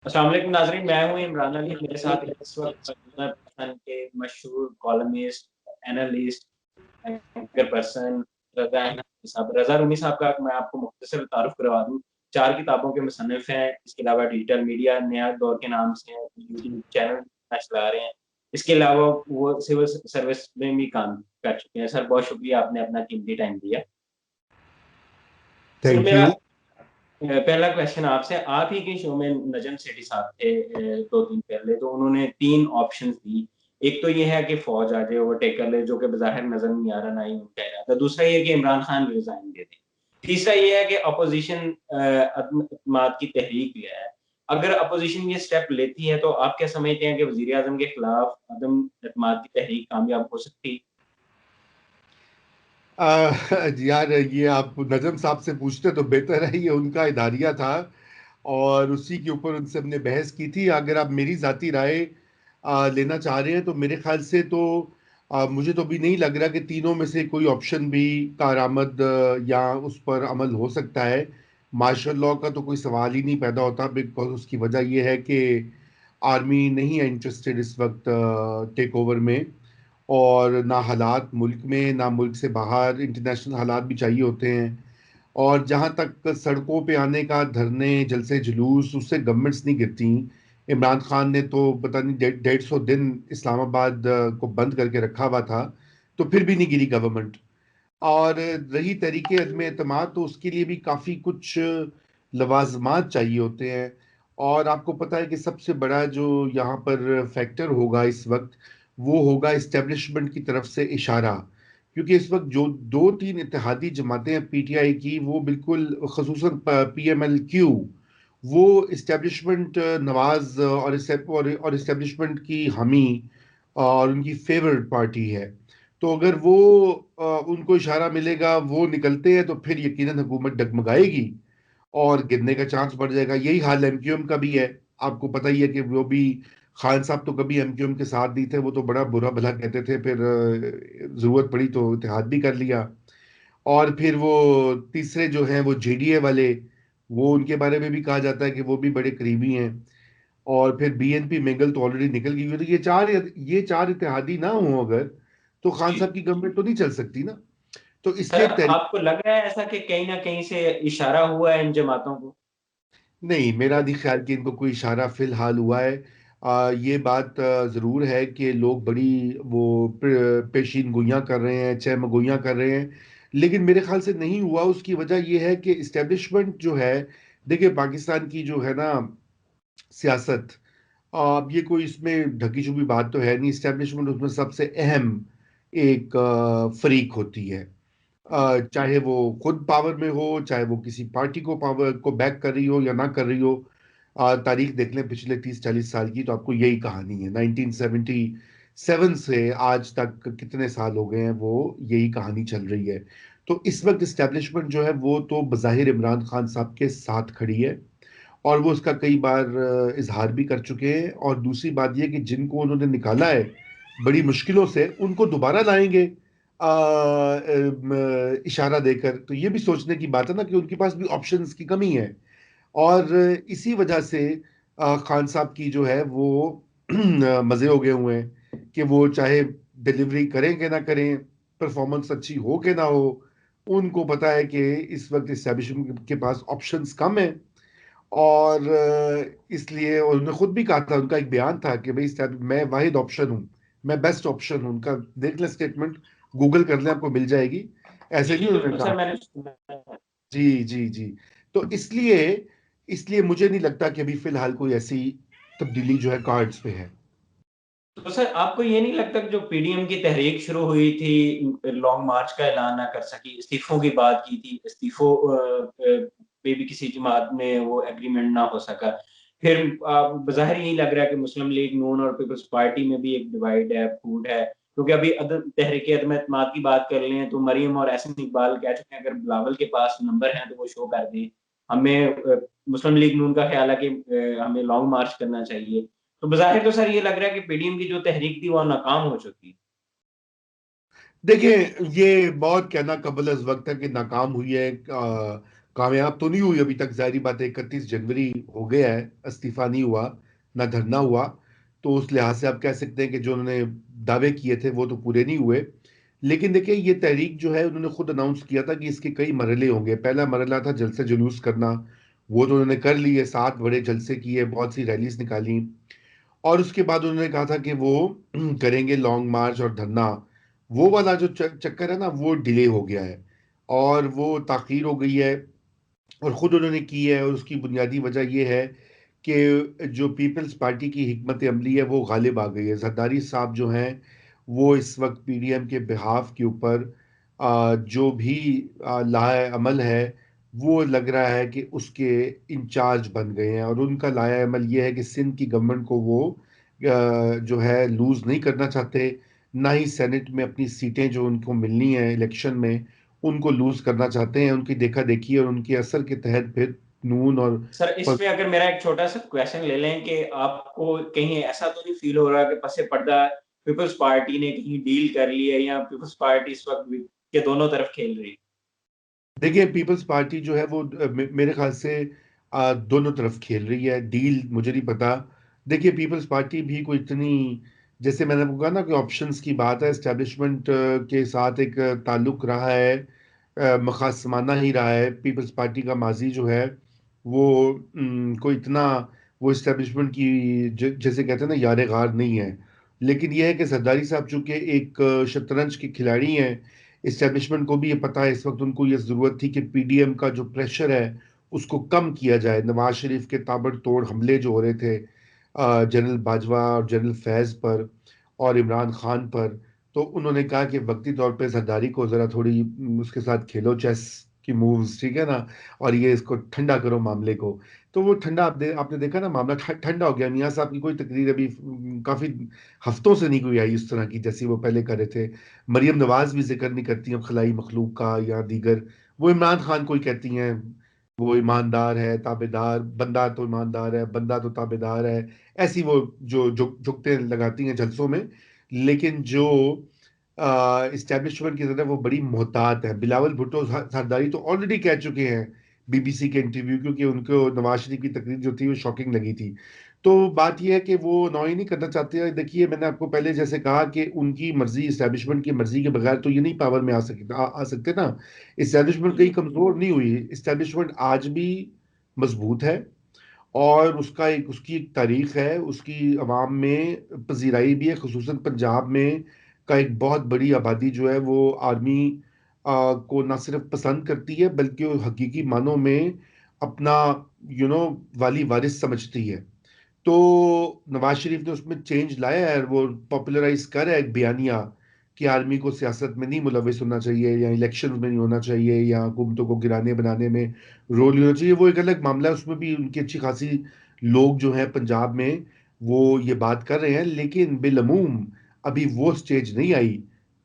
अस्सलाम वालेकुम नाज़रीन, मैं हूँ इमरान अली। मेरे साथ इस वक्त पाकिस्तान के मशहूर कॉलमिस्ट, एनालिस्ट, एंकर पर्सन रज़ा रूमी साहब का मैं आपको मुख्तसर तारुफ करवा दूँ। 4 किताबों के मुसन्निफ़ हैं। इसके अलावा डिजिटल मीडिया नया दौर के नाम से यूट्यूब चैनल चला रहे हैं। इसके अलावा वो सिविल सर्विस में भी काम कर चुके हैं। सर, बहुत शुक्रिया, आपने अपना कीमती टाइम दिया। सर, थैंक मेरा यू। पहला क्वेश्चन आपसे, आप ही के शो में नजम सेठी साहब थे 2 दिन पहले, तो उन्होंने 3 ऑप्शंस दी। एक तो ये है कि फौज आ जाए, ओवरटेक कर ले, जो कि बज़ाहिर नज़र नहीं आ रहा, ना ही उनका इरादा। दूसरा ये है कि इमरान खान रिज़ाइन दे दें। तीसरा ये है कि अपोज़िशन अदम एतमाद की तहरीक ले आए। अगर अपोज़िशन ये स्टेप लेती है, तो आप क्या समझते हैं कि वज़ीर-ए-आज़म के खिलाफ अदम एतमाद की तहरीक कामयाब हो सकती है? यार, ये आप नजम साहब से पूछते तो बेहतर है। ये उनका इदारिया था और उसी के ऊपर उनसे हमने बहस की थी। अगर आप मेरी जाती राय लेना चाह रहे हैं तो मेरे ख्याल से तो मुझे तो भी नहीं लग रहा कि तीनों में से कोई ऑप्शन भी कारआमद या उस पर अमल हो सकता है। मार्शल लॉ का तो कोई सवाल ही नहीं पैदा होता, बिकॉज उसकी वजह यह है कि आर्मी नहीं है इंटरेस्टेड इस वक्त टेक ओवर में। और ना हालात मुल्क में, ना मुल्क से बाहर इंटरनेशनल हालात भी चाहिए होते हैं। और जहाँ तक सड़कों पे आने का, धरने, जलसे जुलूस, उससे गवर्नमेंट्स नहीं गिरती। इमरान खान ने तो पता नहीं 150 दिन इस्लामाबाद को बंद करके रखा हुआ था, तो फिर भी नहीं गिरी गवर्नमेंट। और रही तरीके अदम एतमाद, तो उसके लिए भी काफ़ी कुछ लवाजमात चाहिए होते हैं। और आपको पता है कि सबसे बड़ा जो यहाँ पर फैक्टर होगा इस वक्त, वो होगा इस्टेब्लिशमेंट की तरफ से इशारा। क्योंकि इस वक्त जो 2-3 इत्तेहादी जमातें हैं पीटीआई की, वो बिल्कुल खसूसन पीएमएलक्यू, वो इस्टेब्लिशमेंट नवाज और इस्टेब्लिशमेंट की हामी और उनकी फेवरेट पार्टी है। तो अगर वो उनको इशारा मिलेगा, वो निकलते हैं, तो फिर यकीनन हुकूमत डगमगाएगी और गिरने का चांस बढ़ जाएगा। यही हाल एमक्यूएम का भी है। आपको पता ही है कि वो भी, खान साहब तो कभी एमक्यूएम के साथ नहीं थे, वो तो बड़ा बुरा भला कहते थे, फिर जरूरत पड़ी तो इत्तेहाद भी कर लिया। और फिर वो तीसरे जो हैं वो जेडीए वाले, वो उनके बारे में भी कहा जाता है कि वो भी बड़े करीबी हैं। और फिर बीएनपी मेंगल तो ऑलरेडी निकल गई हुई है। तो ये चार इत्तेहादी ना हो अगर, तो खान जी। साहब की गवर्नमेंट तो नहीं चल सकती ना। तो सर, इसलिए आपको लग रहा है ऐसा कि कहीं न कहीं से इशारा हुआ है इन जमातों को? नहीं, मेरा नहीं ख्याल कि इनको कोई इशारा फिलहाल हुआ है। ये बात जरूर है कि लोग बड़ी वो पेशीन गोइयां कर रहे हैं, चहमगोइयां कर रहे हैं, लेकिन मेरे ख्याल से नहीं हुआ। उसकी वजह ये है कि इस्टेब्लिशमेंट जो है, देखिए पाकिस्तान की जो है ना सियासत, अब ये कोई इसमें ढकी छुपी बात तो है नहीं। इस्टेब्लिशमेंट उसमें सबसे अहम एक फरीक होती है। चाहे वो खुद पावर में हो, चाहे वो किसी पार्टी को पावर को बैक कर रही हो या ना कर रही हो। तारीख देख लें पिछले 30-40 साल की, तो आपको यही कहानी है। 1977 से आज तक कितने साल हो गए हैं, वो यही कहानी चल रही है। तो इस वक्त इस्टेब्लिशमेंट जो है वो तो बज़ाहिर इमरान खान साहब के साथ खड़ी है, और वो उसका कई बार इजहार भी कर चुके हैं। और दूसरी बात यह कि जिनको उन्होंने निकाला है बड़ी मुश्किलों से, उनको दोबारा लाएंगे इशारा देकर। तो ये भी सोचने की बात है ना कि उनके पास भी ऑप्शंस की कमी है। और इसी वजह से खान साहब की जो है वो मजे हो गए हुए हैं कि वो चाहे डिलीवरी करें कि ना करें, परफॉर्मेंस अच्छी हो कि ना हो, उनको पता है कि इस वक्त इस्टेब्लिशमेंट के पास ऑप्शंस कम है। और इसलिए उन्होंने खुद भी कहा था, उनका एक बयान था कि भाई मैं वाहिद ऑप्शन हूँ, मैं बेस्ट ऑप्शन हूँ। उनका देख लें स्टेटमेंट, गूगल कर लें, आपको मिल जाएगी। ऐसे जी, नहीं उन्होंने बिल्कुल सर, कहा। मैंने सुना है। जी जी जी। तो इसलिए इसलिए मुझे नहीं लगता कि अभी फिलहाल कोई ऐसी तब्दीली जो है कार्ड्स पे है। तो सर, आपको ये नहीं लगता कि जो पीडीएम की तहरीक शुरू हुई थी, लॉन्ग मार्च का ऐलान ना कर सकी, इस्तीफों की बात की थी, इस्तीफों पे भी किसी जमात में वो एग्रीमेंट ना हो सका। फिर बज़ाहिर यही लग रहा है कि मुस्लिम लीग नून और पीपल्स पार्टी में भी एक डिवाइड है, फूट है। क्योंकि अभी तहरीक अदम एतमाद की बात कर लें, तो मरियम और एहसन इकबाल कह चुके हैं, अगर बिलावल के पास नंबर हैं तो वो शो कर दें। हमें मुस्लिम लीग नून का ख्याल है कि हमें लॉन्ग मार्च करना चाहिए। तो बज़ाहिर तो सर ये लग रहा है कि पीडीएम की जो तहरीक थी वो नाकाम हो चुकी है। देखिए, ये बहुत कहना कबल अज़ वक्त है कि नाकाम हुई है। कामयाब तो नहीं हुई अभी तक, जाहिर बात है 31 जनवरी हो गया है, इस्तीफा नहीं हुआ, ना धरना हुआ। तो उस लिहाज से आप कह सकते हैं कि जो उन्होंने दावे किए थे वो तो पूरे नहीं हुए। लेकिन देखिए, ये तहरीक जो है उन्होंने खुद अनाउंस किया था कि इसके कई मरहले होंगे। पहला मरहला था जलसे जुलूस करना, वो तो उन्होंने कर लिए, 7 बड़े जलसे किए, बहुत सी रैलीज निकाली। और उसके बाद उन्होंने कहा था कि वो करेंगे लॉन्ग मार्च और धरना। वो वाला जो चक्कर है ना, वो डिले हो गया है और वो ताखीर हो गई है, और ख़ुद उन्होंने की है। और उसकी बुनियादी वजह यह है कि जो पीपल्स पार्टी की हिकमत अमली है वो गालिब आ गई है। जरदारी साहब जो हैं वो इस वक्त पीडीएम के बिहाफ के ऊपर जो भी लाए अमल है, वो लग रहा है कि उसके इंचार्ज बन गए हैं। और उनका लाया अमल ये है कि सिंध की गवर्नमेंट को वो जो है लूज़ नहीं करना चाहते, ना ही सेनेट में अपनी सीटें जो उनको मिलनी है इलेक्शन में उनको लूज करना चाहते हैं। उनकी देखा देखी और उनके असर के तहत फिर नून और सर, इसमें अगर मेरा एक छोटा-सा क्वेश्चन ले लें कि आपको कहीं ऐसा तो नहीं फ़ील हो रहा कि पसे पर्दा पीपल्स पार्टी ने कहीं डील कर ली है या पीपल्स पार्टी इस वक़्त के दोनों तरफ खेल रही है? देखिए, पीपल्स पार्टी जो है वो मेरे ख्याल से दोनों तरफ खेल रही है। डील मुझे नहीं पता। देखिए, पीपल्स पार्टी भी कोई इतनी, जैसे मैंने आपको कहा ना कि ऑप्शंस की बात है, एस्टेब्लिशमेंट के साथ एक ताल्लुक रहा है, मुखासमाना ही रहा है। पीपल्स पार्टी का माजी जो है वो कोई इतना, वो इस्टेब्लिशमेंट की जैसे कहते हैं ना यार गार नहीं है। लेकिन यह है कि जरदारी साहब चूंकि एक शतरंज के खिलाड़ी हैं, इस्टेब्लिशमेंट को भी ये पता है इस वक्त उनको ये ज़रूरत थी कि पीडीएम का जो प्रेशर है उसको कम किया जाए। नवाज शरीफ के ताबड़तोड़ हमले जो हो रहे थे जनरल बाजवा और जनरल फैज़ पर और इमरान खान पर, तो उन्होंने कहा कि वक्ती तौर पे जरदारी को ज़रा थोड़ी उसके साथ खेलो चेस की मूव्स, ठीक है ना, और ये इसको ठंडा करो मामले को। तो वो ठंडा आपने देखा ना, मामला ठंडा हो गया। मियाँ साहब की कोई तकरीर अभी काफ़ी हफ्तों से नहीं कोई आई इस तरह की जैसी वो पहले कर रहे थे। मरियम नवाज भी जिक्र नहीं करती अब खलाई मखलूक का या दीगर। वो इमरान खान को ही कहती हैं वो ईमानदार है, ताबेदार, बंदा तो ईमानदार है, बंदा तो ताबेदार है। ऐसी वो जो जुगते लगाती हैं जलसों में। लेकिन जो इस्टेब्लिशमेंट की तरफ वो बड़ी मोहतात है। बिलावल भुट्टो सरदारी तो ऑलरेडी कह चुके हैं बीबीसी के इंटरव्यू, क्योंकि उनको नवाज शरीफ की तकरीर जो थी वो शॉकिंग लगी थी। तो बात यह है कि वो नॉय नहीं करना चाहते। देखिए, मैंने आपको पहले जैसे कहा कि उनकी मर्जी, इस्टेब्लिशमेंट की मर्जी के बगैर तो ये नहीं पावर में आ सकते ना। इस्टेब्लिशमेंट कहीं जी। कमजोर नहीं हुई, इस्टेब्लिशमेंट आज भी मजबूत है। और उसकी एक तारीख है, उसकी अवाम में पजीराई भी है, खुसूसन पंजाब में का एक बहुत बड़ी आबादी जो है वो आर्मी को ना सिर्फ पसंद करती है बल्कि वो हकीकी मानों में अपना वाली वारिस समझती है। तो नवाज शरीफ ने उसमें चेंज लाया है, वो पॉपुलराइज कर रहा है एक बयानिया कि आर्मी को सियासत में नहीं मुलविस होना चाहिए, या इलेक्शन में नहीं होना चाहिए, या हुकूमतों को गिराने बनाने में रोल नहीं होना चाहिए। वो एक अलग मामला है, उसमें भी उनकी अच्छी खासी लोग जो हैं पंजाब में वो ये बात कर रहे हैं। लेकिन बिलअमूम अभी वो स्टेज नहीं आई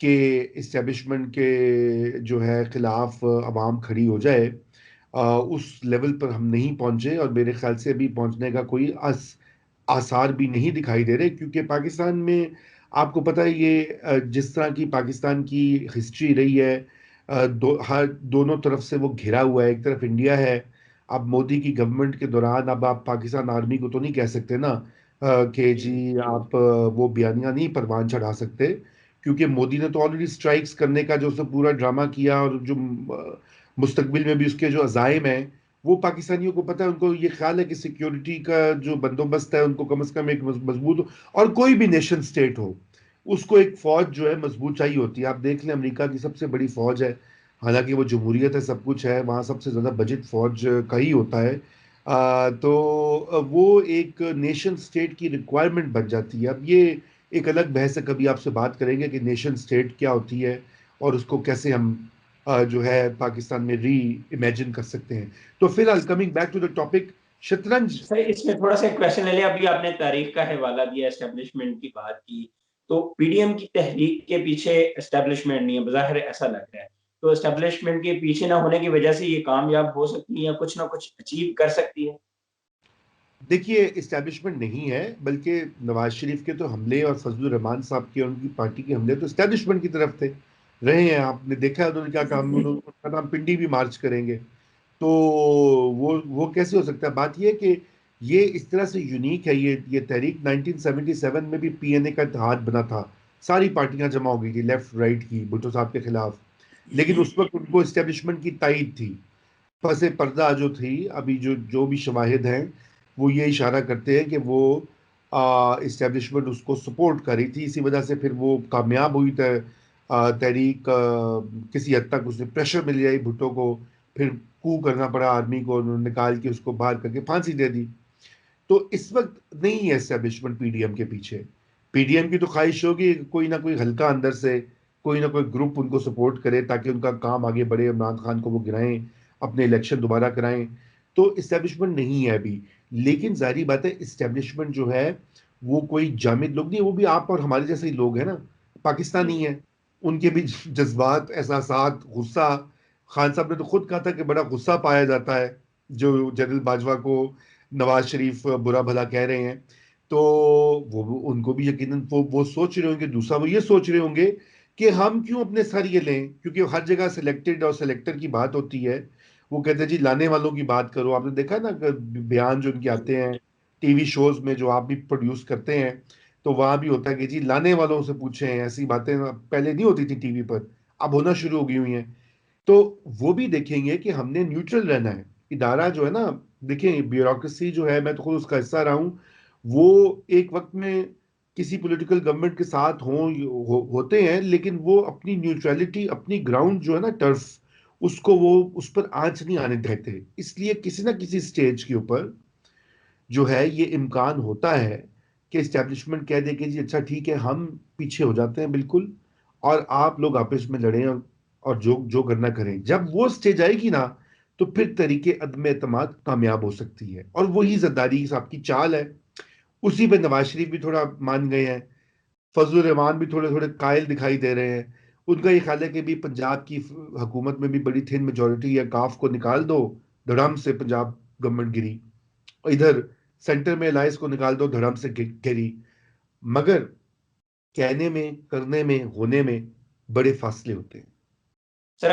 कि इस्टेब्लिशमेंट के जो है खिलाफ आवाम खड़ी हो जाए। उस लेवल पर हम नहीं पहुंचे, और मेरे ख्याल से अभी पहुंचने का कोई आसार भी नहीं दिखाई दे रहे, क्योंकि पाकिस्तान में आपको पता है ये जिस तरह की पाकिस्तान की हिस्ट्री रही है, हर दोनों तरफ से वो घिरा हुआ है। एक तरफ इंडिया है। अब मोदी की गवर्नमेंट के दौरान अब आप पाकिस्तान आर्मी को तो नहीं कह सकते ना कि जी। जी आप वो बयानियां नहीं परवान चढ़ा सकते, क्योंकि मोदी ने तो ऑलरेडी स्ट्राइक्स करने का जो सब पूरा ड्रामा किया, और जो मुस्तकबिल में भी उसके जो अजाइम हैं, वो पाकिस्तानियों को पता है। उनको ये ख्याल है कि सिक्योरिटी का जो बंदोबस्त है उनको कम से कम एक मजबूत, और कोई भी नेशन स्टेट हो उसको एक फौज जो है मजबूत चाहिए होती है। आप देख लें, अमेरिका की सबसे बड़ी फौज है, हालांकि वो जमहूरियत है, सब कुछ है, वहाँ सबसे ज़्यादा बजट फौज का ही होता है। तो वो एक नेशन स्टेट की रिक्वायरमेंट बन जाती है। अब ये एक अलग बहस है, कभी आपसे बात करेंगे कि नेशन स्टेट क्या होती है और उसको कैसे हम जो है पाकिस्तान में री इमेजिन कर सकते हैं। तो फिलहाल coming back to the topic, शतरंज। सर, इसमें थोड़ा-सा एक क्वेश्चन ले लिया, अभी आपने तारीख का हवाला दिया, एस्टेब्लिशमेंट की बात की, तो पीडीएम की तहरीक के पीछे एस्टेब्लिशमेंट नहीं है, बज़ाहिर ऐसा लग रहा है। तो एस्टेब्लिशमेंट के पीछे ना होने की वजह से ये कामयाब हो सकती है या कुछ ना कुछ अचीव कर सकती है? देखिए, इस्टेब्लिशमेंट नहीं है, बल्कि नवाज शरीफ के तो हमले और फजलुर रहमान साहब के और उनकी पार्टी के हमले तो इस्टेब्लिशमेंट की तरफ थे, रहे हैं। आपने देखा है उन्होंने क्या काम, उनका नाम पिंडी भी मार्च करेंगे। तो वो कैसे हो सकता है? बात ये है कि ये इस तरह से यूनिक है, ये तहरीक 1977 में भी पीएनए का इत्तेहाद बना था। सारी पार्टियां जमा हो गई थी लेफ्ट राइट की भुट्टो साहब के खिलाफ, लेकिन उस वक्त उनको इस्टेब्लिशमेंट की तायद थी। पसे पर्दा जो थी, अभी जो जो भी शवाहिद हैं वो ये इशारा करते हैं कि वो इस्टेब्लिशमेंट उसको सपोर्ट कर रही थी, इसी वजह से फिर वो कामयाब हुई तहरीक। किसी हद तक उसे प्रेशर मिल गई भुट्टो को, फिर कू करना पड़ा आर्मी को, उन्होंने निकाल के उसको बाहर करके फांसी दे दी। तो इस वक्त नहीं है एस्टेब्लिशमेंट पीडीएम के पीछे। पीडीएम की तो ख्वाहिश होगी कि कोई ना कोई हल्का अंदर से, कोई ना कोई ग्रुप उनको सपोर्ट करे ताकि उनका काम आगे बढ़े, इमरान खान को वो गिराएं, अपने इलेक्शन दोबारा कराएं। तो इस्टेब्लिशमेंट नहीं है अभी। लेकिन जाहिर बात है इस्टेब्लिशमेंट जो है वो कोई जामिद लोग नहीं है, वो भी आप और हमारे जैसे ही लोग हैं ना, पाकिस्तानी है। उनके भी जज्बात, एहसासात, गुस्सा। खान साहब ने तो खुद कहा था कि बड़ा गुस्सा पाया जाता है जो जनरल बाजवा को नवाज शरीफ बुरा भला कह रहे हैं। तो वो उनको भी यकीनन वो सोच रहे होंगे, दूसरा वो ये सोच रहे होंगे कि हम क्यों अपने सर ये लें, क्योंकि हर जगह सिलेक्टेड और सिलेक्टर की बात होती है। वो कहते हैं जी लाने वालों की बात करो। आपने देखा ना कि बयान जो इनके आते हैं टीवी शोज में, जो आप भी प्रोड्यूस करते हैं, तो वहां भी होता है कि जी लाने वालों से पूछें। ऐसी बातें पहले नहीं होती थी टीवी पर, अब होना शुरू हो गई हुई हैं। तो वो भी देखेंगे कि हमने न्यूट्रल रहना है। इदारा जो है ना, देखें ब्यूरोक्रेसी जो है, मैं तो खुद उसका हिस्सा रहा हूँ। वो एक वक्त में किसी पॉलिटिकल गवर्नमेंट के साथ होते हैं, लेकिन वो अपनी न्यूट्रलिटी, अपनी ग्राउंड जो है ना, टर्फ, उसको वो उस पर आंच नहीं आने देते। इसलिए किसी ना किसी स्टेज के ऊपर जो है ये इम्कान होता है कि इस्टेब्लिशमेंट कह दे कि जी अच्छा ठीक है, हम पीछे हो जाते हैं बिल्कुल, और आप लोग आपस में लड़ें और जो जो करना करें। जब वो स्टेज आएगी ना, तो फिर तरीके अदम एतमाद कामयाब हो सकती है, और वही जरदारी साहब की चाल है। उसी पे नवाज शरीफ भी थोड़ा मान गए हैं, फजल रहमान भी थोड़े थोड़े कायल दिखाई दे रहे हैं। उनका ये ख्याल है कि भी पंजाब की हुकूमत में भी बड़ी थिन मेजोरिटी है, काफ को निकाल दो, धड़म से पंजाब गवर्नमेंट गिरी। इधर सेंटर में अलायंस को निकाल दो, धड़म से गिरी। मगर कहने में, करने में, होने में बड़े फासले होते हैं। सर,